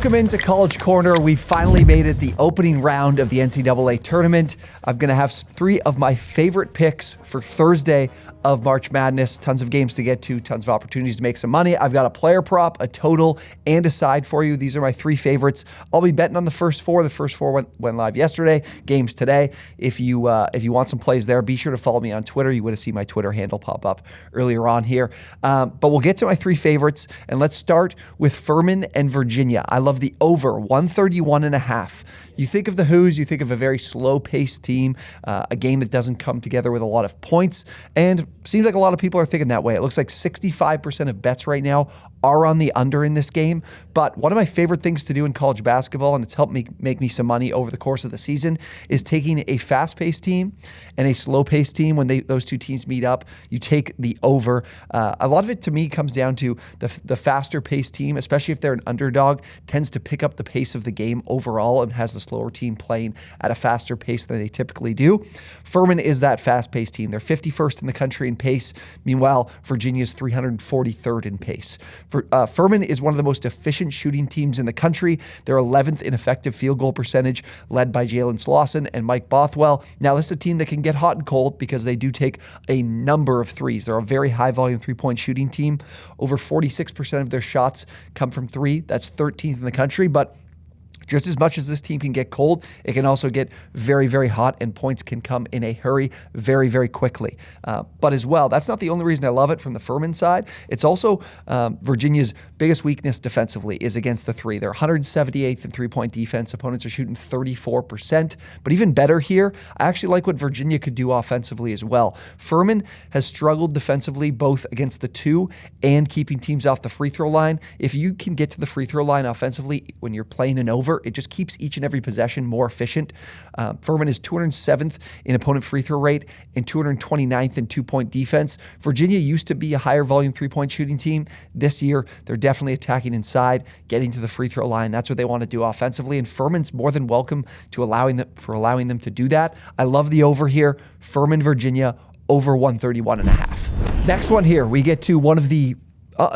Welcome into College Corner. We finally made it, the opening round of the NCAA Tournament. I'm going to have three of my favorite picks for Thursday of March Madness. Tons of games to get to, tons of opportunities to make some money. I've got a player prop, a total, and a side for you. These are my three favorites. I'll be betting on the first four. The first four went live yesterday, games today. If you want some plays there, be sure to follow me on Twitter. You would have seen my Twitter handle pop up earlier on here. But we'll get to my three favorites, and let's start with Furman and Virginia. I love the over, 131.5. You think of the Hoos, you think of a very slow-paced team, a game that doesn't come together with a lot of points, and seems like a lot of people are thinking that way. It looks like 65% of bets right now are on the under in this game, but one of my favorite things to do in college basketball, and it's helped me make me some money over the course of the season, is taking a fast-paced team and a slow-paced team. When those two teams meet up, you take the over. A lot of it, to me, comes down to the faster-paced team, especially if they're an underdog, tends to pick up the pace of the game overall and has the slower team playing at a faster pace than they typically do. Furman is that fast-paced team. They're 51st in the country in pace. Meanwhile, Virginia's 343rd in pace. Furman is one of the most efficient shooting teams in the country. They're 11th in effective field goal percentage, led by Jalen Slauson and Mike Bothwell. Now, this is a team that can get hot and cold because they do take a number of threes. They're a very high-volume three-point shooting team. Over 46% of their shots come from three. That's 13th in the country, but just as much as this team can get cold, it can also get very, very hot, and points can come in a hurry very, very quickly. But as well, that's not the only reason I love it from the Furman side. It's also Virginia's biggest weakness defensively is against the three. They're 178th in three-point defense. Opponents are shooting 34%. But even better here, I actually like what Virginia could do offensively as well. Furman has struggled defensively both against the two and keeping teams off the free throw line. If you can get to the free throw line offensively when you're playing an over, it just keeps each and every possession more efficient. Furman is 207th in opponent free throw rate and 229th in two-point defense. Virginia used to be a higher volume three-point shooting team. This year, they're definitely attacking inside, getting to the free throw line. That's what they want to do offensively, and Furman's more than welcome to allowing them to do that. I love the over here. Furman, Virginia, over 131.5. Next one here, we get to one of the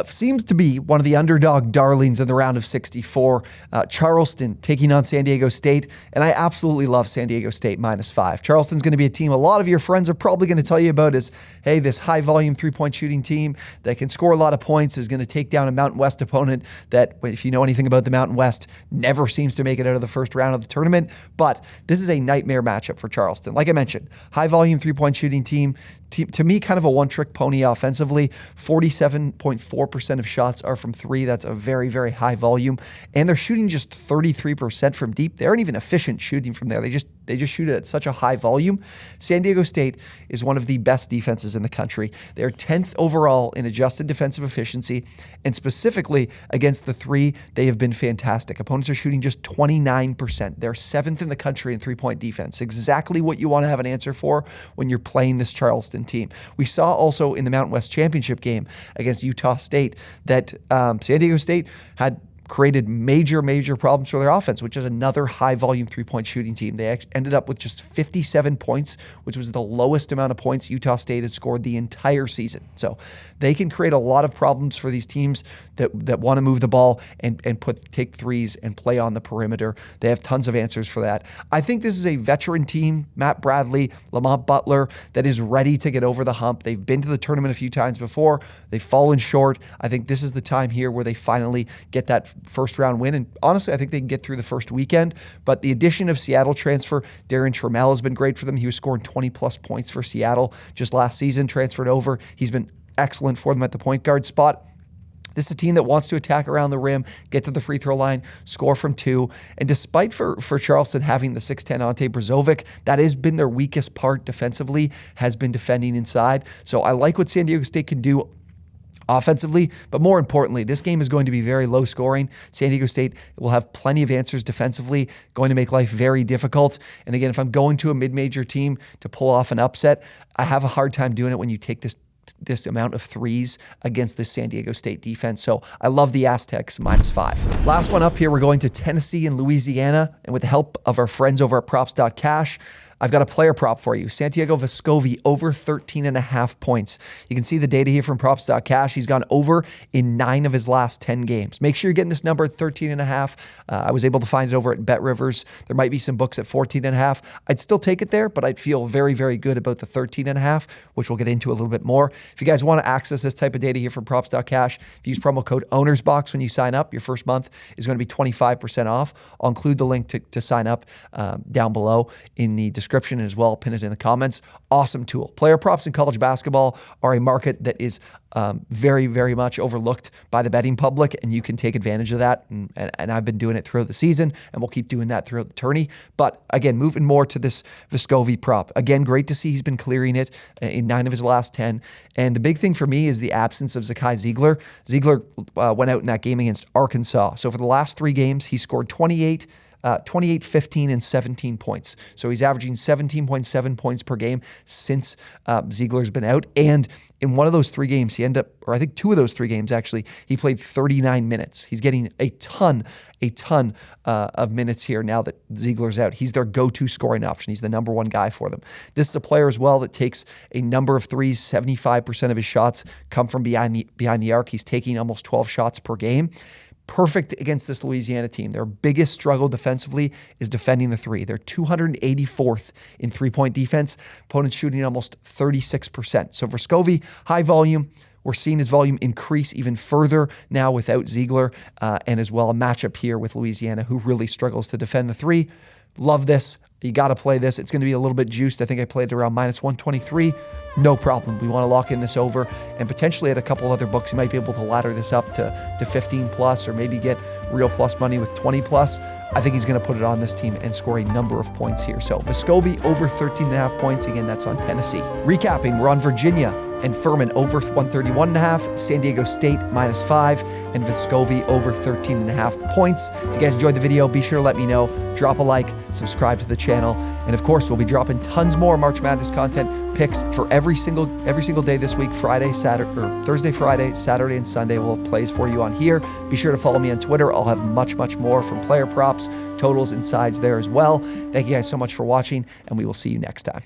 seems to be one of the underdog darlings in the round of 64. Charleston taking on San Diego State, and I absolutely love San Diego State -5. Charleston's going to be a team a lot of your friends are probably going to tell you about as, hey, this high-volume three-point shooting team that can score a lot of points is going to take down a Mountain West opponent that, if you know anything about the Mountain West, never seems to make it out of the first round of the tournament. But this is a nightmare matchup for Charleston. Like I mentioned, high-volume three-point shooting team, to me, kind of a one-trick pony offensively. 47.4% of shots are from three. That's a very, very high volume. And they're shooting just 33% from deep. They aren't even efficient shooting from there. They just shoot it at such a high volume. San Diego State is one of the best defenses in the country. They're 10th overall in adjusted defensive efficiency, and specifically against the three, they have been fantastic. Opponents are shooting just 29%. They're 7th in the country in three-point defense. Exactly what you want to have an answer for when you're playing this Charleston team. We saw also in the Mountain West Championship game against Utah State that San Diego State had created major problems for their offense, which is another high-volume three-point shooting team. They ended up with just 57 points, which was the lowest amount of points Utah State had scored the entire season. So they can create a lot of problems for these teams that want to move the ball and take threes and play on the perimeter. They have tons of answers for that. I think this is a veteran team, Matt Bradley, Lamont Butler, that is ready to get over the hump. They've been to the tournament a few times before. They've fallen short. I think this is the time here where they finally get that first round win. And honestly, I think they can get through the first weekend. But the addition of Seattle transfer Darren Trammell has been great for them. He was scoring 20-plus points for Seattle just last season, transferred over. He's been excellent for them at the point guard spot. This is a team that wants to attack around the rim, get to the free throw line, score from two. And despite for Charleston having the 6'10" Ante Brazovic, that has been their weakest part defensively, has been defending inside. So I like what San Diego State can do offensively, but more importantly, this game is going to be very low scoring. San Diego State will have plenty of answers defensively, going to make life very difficult. And again, if I'm going to a mid-major team to pull off an upset, I have a hard time doing it when you take this amount of threes against this San Diego State defense. So I love the Aztecs -5. Last one up here, we're going to Tennessee and Louisiana. And with the help of our friends over at props.cash, I've got a player prop for you. Santiago Vescovi over 13.5 points. You can see the data here from props.cash. He's gone over in 9 of his last 10 games. Make sure you're getting this number at 13.5. I was able to find it over at Bet Rivers. There might be some books at 14.5. I'd still take it there, but I'd feel very, very good about the 13.5, which we'll get into a little bit more. If you guys want to access this type of data here from props.cash, if you use promo code OwnersBox when you sign up, your first month is going to be 25% off. I'll include the link to sign up down below in the description as well. Pin it in the comments. Awesome tool. Player props in college basketball are a market that is very, very much overlooked by the betting public, and you can take advantage of that. And I've been doing it throughout the season, and we'll keep doing that throughout the tourney. But again, moving more to this Vescovi prop. Again, great to see he's been clearing it in 9 of his last 10. And the big thing for me is the absence of Zakai Ziegler. Ziegler went out in that game against Arkansas. So for the last 3 games, he scored 28, 15, and 17 points. So he's averaging 17.7 points per game since Ziegler's been out. And in one of those 3 games, he ended up, or I think 2 of those 3 games actually, he played 39 minutes. He's getting a ton of minutes here now that Ziegler's out. He's their go-to scoring option. He's the number 1 guy for them. This is a player as well that takes a number of threes. 75% of his shots come from behind the arc. He's taking almost 12 shots per game. Perfect against this Louisiana team. Their biggest struggle defensively is defending the 3. They're 284th in 3-point defense. Opponents shooting almost 36%. So for Vescovi, high volume. We're seeing his volume increase even further now without Ziegler, and as well a matchup here with Louisiana, who really struggles to defend the 3. Love this. You got to play this. It's going to be a little bit juiced. I think I played around -123. No problem. We want to lock in this over, and potentially at a couple other books, you might be able to ladder this up to 15 plus, or maybe get real plus money with 20 plus. I think he's going to put it on this team and score a number of points here. So Vescovi over 13.5 points. Again, that's on Tennessee. Recapping, we're on Virginia and Furman over 131.5, San Diego State -5, and Vescovi over 13.5 points. If you guys enjoyed the video, be sure to let me know. Drop a like, subscribe to the channel, and of course, we'll be dropping tons more March Madness content, picks for every single day this week, Thursday, Friday, Saturday, and Sunday. We'll have plays for you on here. Be sure to follow me on Twitter. I'll have much more from player props, totals, and sides there as well. Thank you guys so much for watching, and we will see you next time.